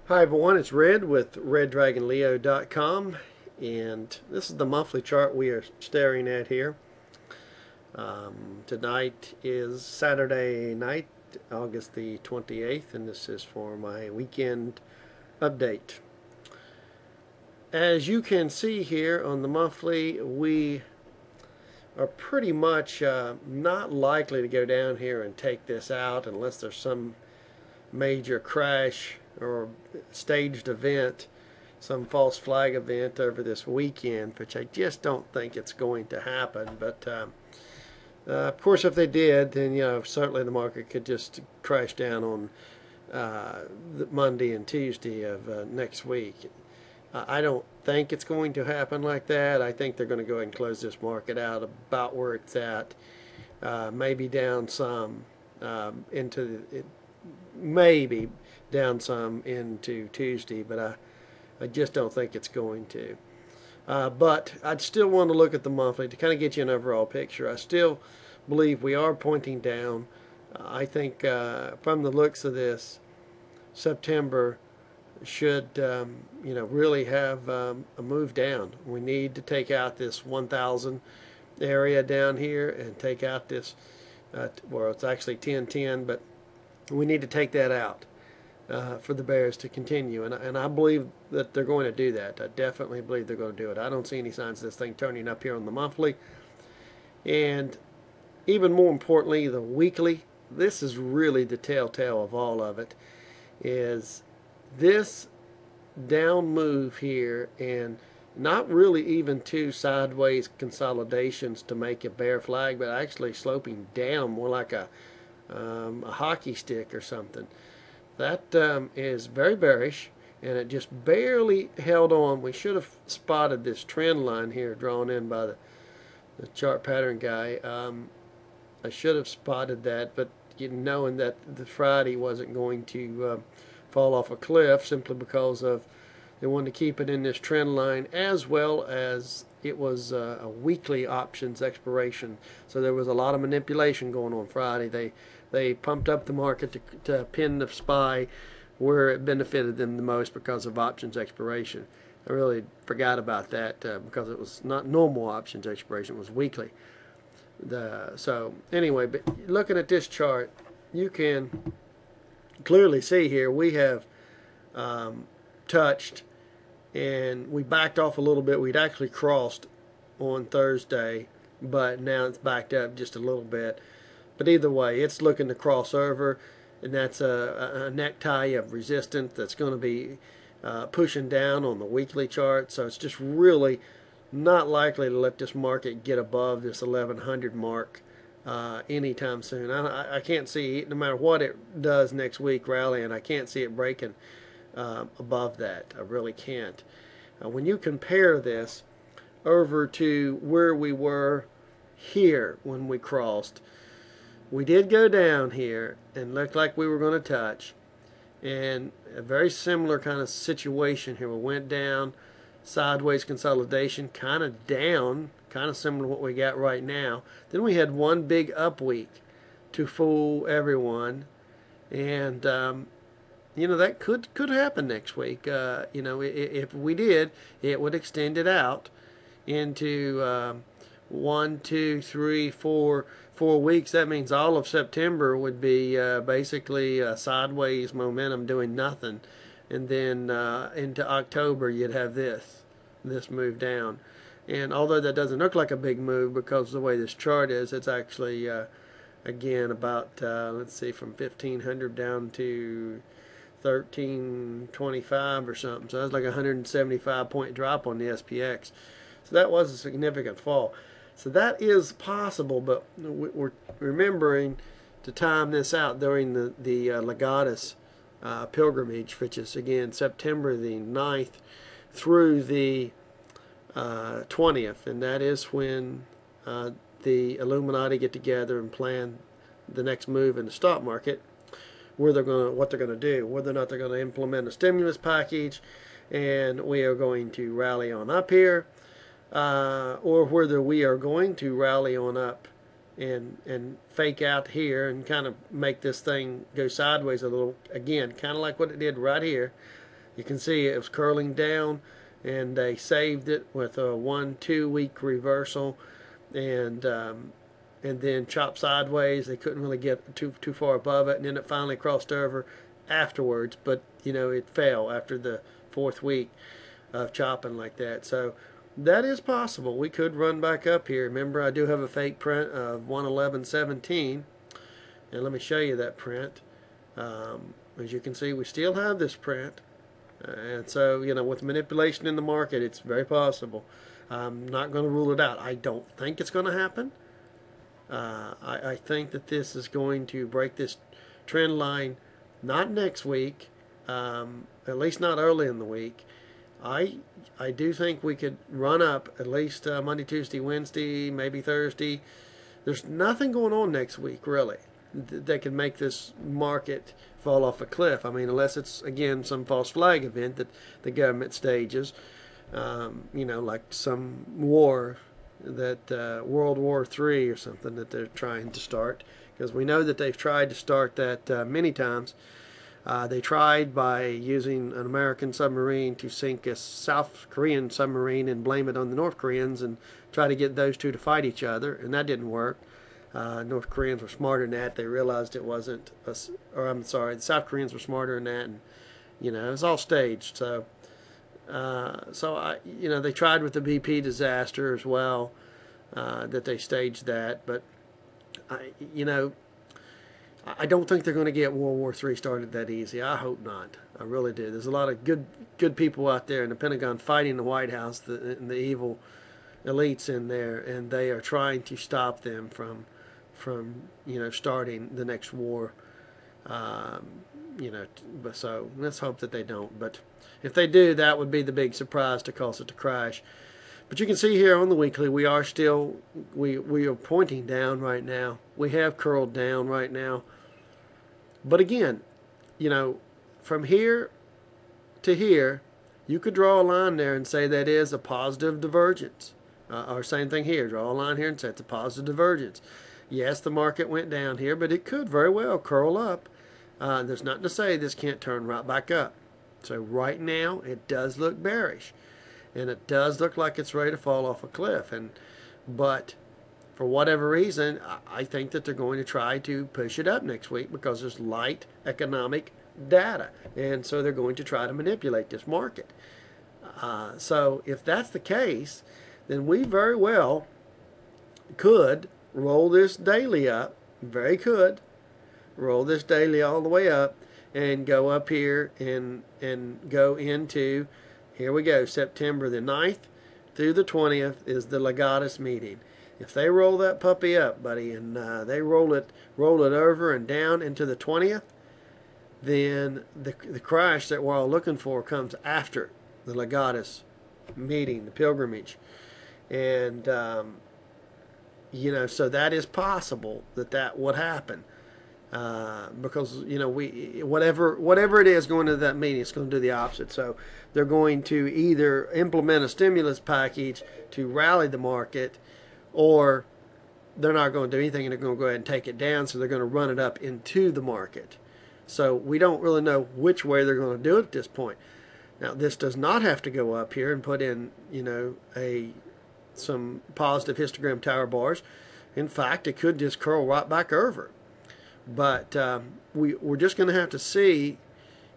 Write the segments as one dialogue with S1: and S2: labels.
S1: Hi everyone, it's Red with RedDragonLeo.com, and this is the monthly chart we are staring at here. Tonight is Saturday night, August the 28th, and this is for my weekend update. As you can see here on the monthly, we are pretty much not likely to go down here and take this out unless there's some major crash or staged event, some false flag event over this weekend, which I just don't think it's going to happen. But of course, if they did, then certainly the market could just crash down on Monday and Tuesday of next week. I don't think it's going to happen like that. I think they're going to go ahead and close this market out about where it's at, maybe down some maybe down some into Tuesday, but I just don't think it's going to. But I'd still want to look at the monthly to kind of get you an overall picture. I still believe we are pointing down. I think from the looks of this, September should really have a move down. We need to take out this 1,000 area down here and take out this, well, it's actually 1010, but we need to take that out for the bears to continue, and I believe that they're going to do that. I definitely believe they're going to do it. I don't see any signs of this thing turning up here on the monthly, and even more importantly, the weekly. This is really the telltale of all of it, is this down move here, and not really even two sideways consolidations to make a bear flag, but actually sloping down more like a hockey stick or something. That is very bearish, and it just barely held on. We should have spotted this trend line here drawn in by the chart pattern guy. I should have spotted that, but knowing that the Friday wasn't going to fall off a cliff simply because of they wanted to keep it in this trend line, as well as it was a weekly options expiration. So there was a lot of manipulation going on Friday. They pumped up the market to pin the SPY where it benefited them the most because of options expiration. I really forgot about that because it was not normal options expiration, it was weekly. So anyway, but looking at this chart, you can clearly see here we have touched, and we backed off a little bit. We'd actually crossed on Thursday, but now it's backed up just a little bit. But either way, it's looking to cross over, and that's a necktie of resistance that's going to be pushing down on the weekly chart. So it's just really not likely to let this market get above this 1100 mark anytime soon. I can't see, no matter what it does next week rallying, I can't see it breaking above that. I really can't. When you compare this over to where we were here when we crossed, we did go down here and looked like we were going to touch, and a very similar kind of situation here. We went down, sideways consolidation, kind of down, kind of similar to what we got right now. Then we had one big up week to fool everyone, and that could happen next week. If we did, it would extend it out into 1, 2, 3, 4 weeks. That means all of September would be basically sideways momentum doing nothing, and then into October you'd have this move down. And although that doesn't look like a big move because of the way this chart is, it's actually again about let's see, from 1500 down to 1325 or something. So that's like a 175 point drop on the SPX. So that was a significant fall. So that is possible, but we're remembering to time this out during the Legatus pilgrimage, which is again September the 9th through the 20th, and that is when the Illuminati get together and plan the next move in the stock market, what they're going to do, whether or not they're going to implement a stimulus package, and we are going to rally on up here, or whether we are going to rally on up and fake out here and kind of make this thing go sideways a little, again, kind of like what it did right here. You can see it was curling down, and they saved it with a 1-2 week reversal, and then chopped sideways. They couldn't really get too far above it, and then it finally crossed over afterwards. But it fell after the 4th week of chopping like that. So that is possible. We could run back up here. Remember, I do have a fake print of 111.17, and let me show you that print. As you can see, we still have this print, and so with manipulation in the market, it's very possible. I'm not going to rule it out. I don't think it's going to happen. I think that this is going to break this trend line, not next week, at least not early in the week. I do think we could run up at least Monday, Tuesday, Wednesday, maybe Thursday. There's nothing going on next week, really, that can make this market fall off a cliff. I mean, unless it's, again, some false flag event that the government stages, like some war, that World War III or something that they're trying to start. Because we know that they've tried to start that many times. They tried by using an American submarine to sink a South Korean submarine and blame it on the North Koreans and try to get those two to fight each other, and that didn't work. North Koreans were smarter than that. They realized it wasn't, the South Koreans were smarter than that, and it was all staged. So, they tried with the BP disaster as well, that they staged that, but I don't think they're going to get World War III started that easy. I hope not. I really do. There's a lot of good people out there in the Pentagon fighting the White House, the evil elites in there, and they are trying to stop them from starting the next war. But so let's hope that they don't. But if they do, that would be the big surprise to cause it to crash. But you can see here on the weekly, we are still, we are pointing down right now. We have curled down right now. But again, from here to here, you could draw a line there and say that is a positive divergence. Or same thing here, draw a line here and say it's a positive divergence. Yes, the market went down here, but it could very well curl up. There's nothing to say this can't turn right back up. So right now, it does look bearish. And it does look like it's ready to fall off a cliff. But for whatever reason, I think that they're going to try to push it up next week because there's light economic data. And so they're going to try to manipulate this market. So if that's the case, then we very well could roll this daily up, roll this daily all the way up and go up here and go into, here we go, September the 9th through the 20th is the Legatus meeting. If they roll that puppy up, buddy, and they roll it over and down into the 20th, then the crash that we're all looking for comes after the Legatus meeting, the pilgrimage. And, so that is possible that would happen. Because, whatever it is going to that meeting, it's going to do the opposite. So they're going to either implement a stimulus package to rally the market, or they're not going to do anything and they're going to go ahead and take it down, so they're going to run it up into the market. So we don't really know which way they're going to do it at this point. Now, this does not have to go up here and put in, some positive histogram tower bars. In fact, it could just curl right back over. But we're just going to have to see.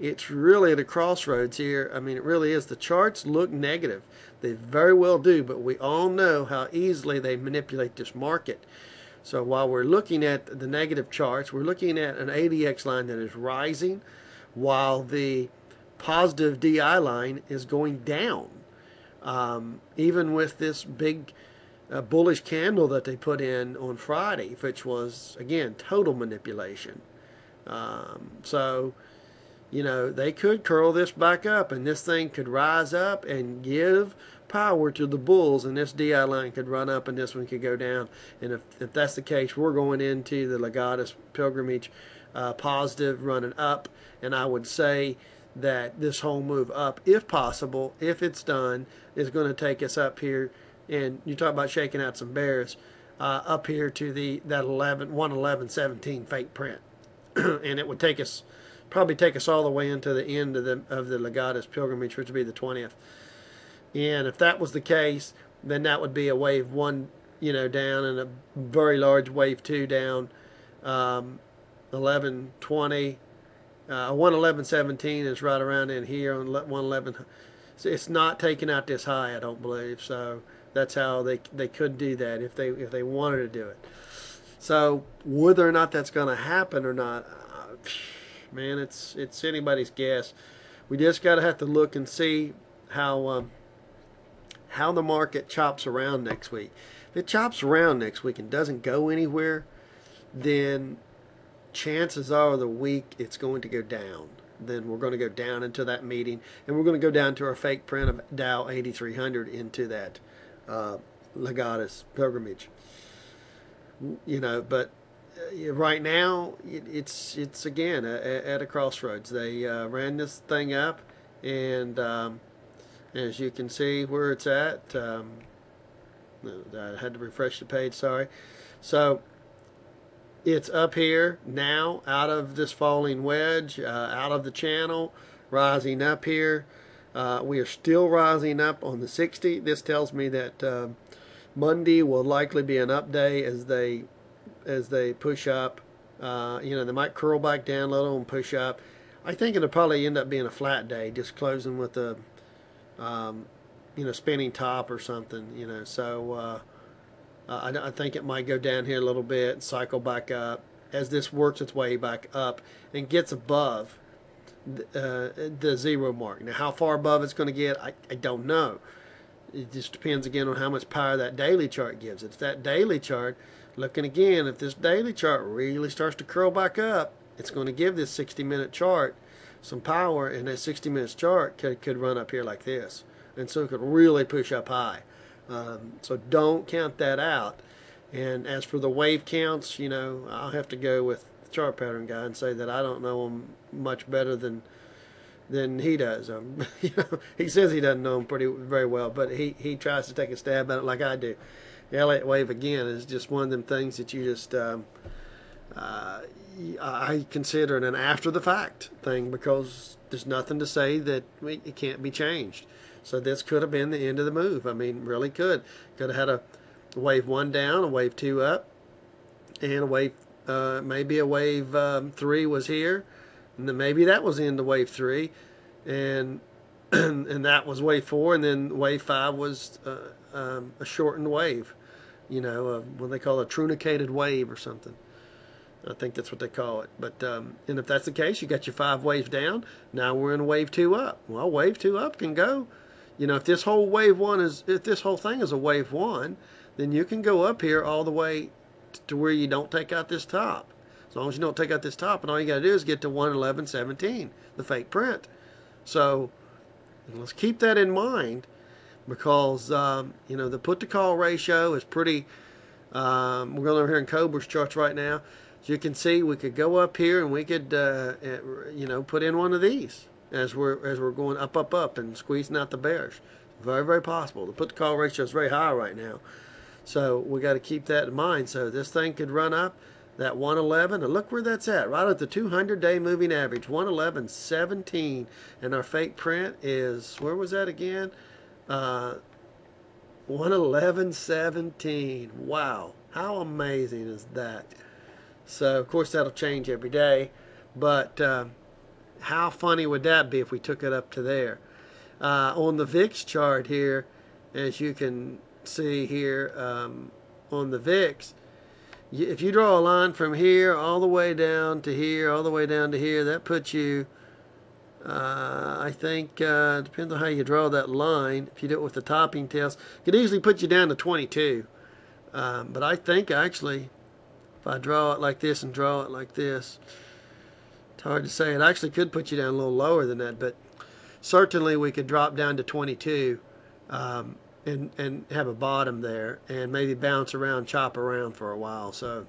S1: It's really at a crossroads here. I mean, it really is. The charts look negative. They very well do, but we all know how easily they manipulate this market. So while we're looking at the negative charts, we're looking at an ADX line that is rising, while the positive DI line is going down. Even with this big bullish candle that they put in on Friday, which was, again, total manipulation. They could curl this back up, and this thing could rise up and give power to the bulls, and this DI line could run up and this one could go down. And if that's the case, we're going into the Legatus pilgrimage positive, running up, and I would say that this whole move up, if possible, if it's done, is going to take us up here. And you talk about shaking out some bears, up here to that 111.17 fake print. And it would take us probably take us all the way into the end of the Legatus pilgrimage, which would be the 20th. And if that was the case, then that would be a wave 1, down, and a very large wave 2 down, 1120. 111.17 is right around in here on 111. So it's not taking out this high, I don't believe. So that's how they could do that if they wanted to do it. So whether or not that's going to happen or not, man, it's anybody's guess. We just got to have to look and see how the market chops around next week. If it chops around next week and doesn't go anywhere, then chances are the week it's going to go down. Then we're going to go down into that meeting, and we're going to go down to our fake print of Dow 8300 into that Legatus pilgrimage. But right now it's again at a crossroads. They ran this thing up, and as you can see where it's at, I had to refresh the page, sorry. So it's up here now, out of this falling wedge, out of the channel, rising up here. We are still rising up on the 60. This tells me that Monday will likely be an up day as they push up. They might curl back down a little and push up. I think it'll probably end up being a flat day, just closing with a spinning top or something. So I think it might go down here a little bit and cycle back up as this works its way back up and gets above the 0 mark. Now, how far above it's going to get, I don't know. It just depends again on how much power that daily chart gives. It's that daily chart. Looking again, if this daily chart really starts to curl back up, it's going to give this 60-minute chart some power, and that 60 minutes chart could run up here like this, and so it could really push up high. So don't count that out. And as for the wave counts, I'll have to go with the chart pattern guy and say that I don't know him much better than he does. He says he doesn't know him very well, but he tries to take a stab at it like I do. The Elliott wave again is just one of them things that you just I consider it an after the fact thing, because there's nothing to say that it can't be changed. So this could have been the end of the move. I mean, really could. Could have had a wave 1 down, a wave 2 up, and a wave, maybe a wave 3 was here, and then maybe that was into wave 3, and and that was wave 4, and then wave 5 was a shortened wave. What they call a truncated wave or something. I think that's what they call it. But and if that's the case, you got your 5 waves down. Now we're in a wave 2 up. Well, wave 2 up can go. If this whole if this whole thing is a wave 1, then you can go up here all the way to where you don't take out this top. As long as you don't take out this top, and all you got to do is get to 111.17, the fake print. So let's keep that in mind, because the put to call ratio is pretty. We're going over here in Cobra's charts right now. As you can see, we could go up here and we could put in one of these as we're going up and squeezing out the bears. Very, very possible. The put to call ratio is very high right now, so we got to keep that in mind. So this thing could run up that 111, and look where that's at, right at the 200-day moving average, 111.17, and our fake print is, where was that again? 111.17. Wow, how amazing is that? So of course that'll change every day, but how funny would that be if we took it up to there? On the VIX chart here, as you can see here, on the VIX, if you draw a line from here all the way down to here, all the way down to here, that puts you, I think, depends on how you draw that line. If you do it with the topping tails, it could easily put you down to 22. But I think actually, if I draw it like this and draw it like this, it's hard to say. It actually could put you down a little lower than that, but certainly we could drop down to 22 and have a bottom there, and maybe bounce around, chop around for a while. So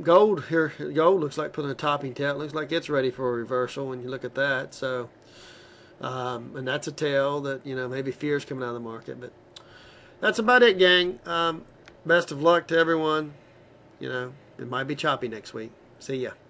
S1: gold here, gold looks like putting a topping tail. It looks like it's ready for a reversal when you look at that. So and that's a tell that maybe fear's coming out of the market. But that's about it, gang. Best of luck to everyone. It might be choppy next week. See ya.